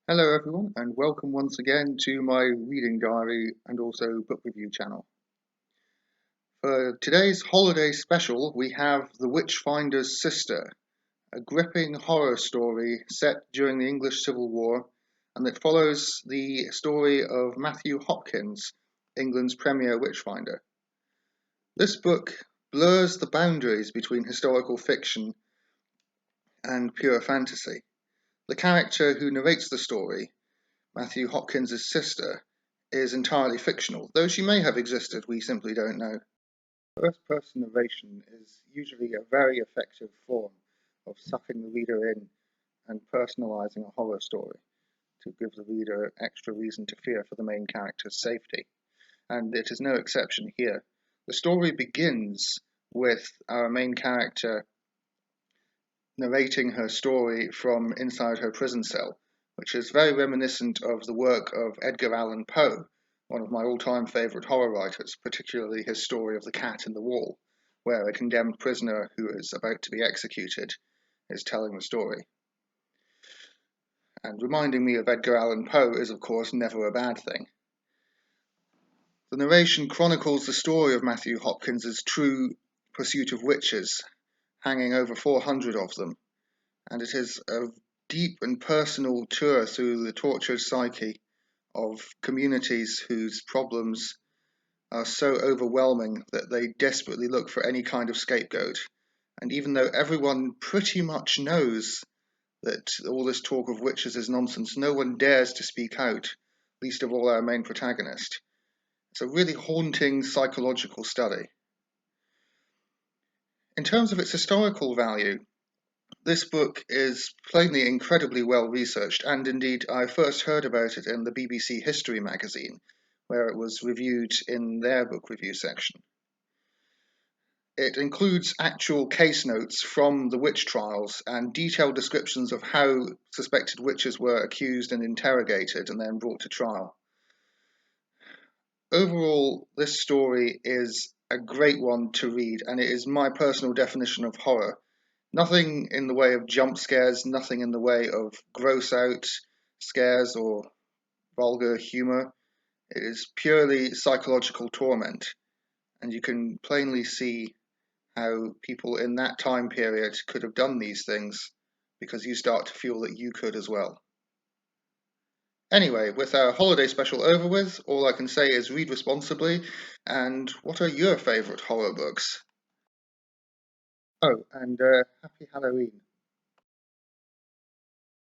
Hello everyone and welcome once again to my reading diary and also book review channel. For today's holiday special we have The Witchfinder's Sister, a gripping horror story set during the English Civil War and that follows the story of Matthew Hopkins, England's premier witchfinder. This book blurs the boundaries between historical fiction and pure fantasy. The character who narrates the story, Matthew Hopkins' sister, is entirely fictional, though she may have existed, we simply don't know. First-person narration is usually a very effective form of sucking the reader in and personalizing a horror story to give the reader extra reason to fear for the main character's safety. And it is no exception here. The story begins with our main character narrating her story from inside her prison cell, which is very reminiscent of the work of Edgar Allan Poe, one of my all-time favourite horror writers, particularly his story of The Cat in the Wall, where a condemned prisoner who is about to be executed is telling the story. And reminding me of Edgar Allan Poe is, of course, never a bad thing. The narration chronicles the story of Matthew Hopkins's true pursuit of witches, hanging over 400 of them, and it is a deep and personal tour through the tortured psyche of communities whose problems are so overwhelming that they desperately look for any kind of scapegoat. And even though everyone pretty much knows that all this talk of witches is nonsense, no one dares to speak out, least of all our main protagonist. It's a really haunting psychological study. In terms of its historical value, this book is plainly incredibly well researched, and indeed I first heard about it in the BBC History magazine, where it was reviewed in their book review section. It includes actual case notes from the witch trials and detailed descriptions of how suspected witches were accused and interrogated and then brought to trial. Overall, this story is a great one to read, and it is my personal definition of horror. Nothing in the way of jump scares, nothing in the way of gross out scares or vulgar humor. It is purely psychological torment, and you can plainly see how people in that time period could have done these things because you start to feel that you could as well. Anyway, with our holiday special over with, all I can say is read responsibly, and what are your favourite horror books? Oh, and happy Halloween.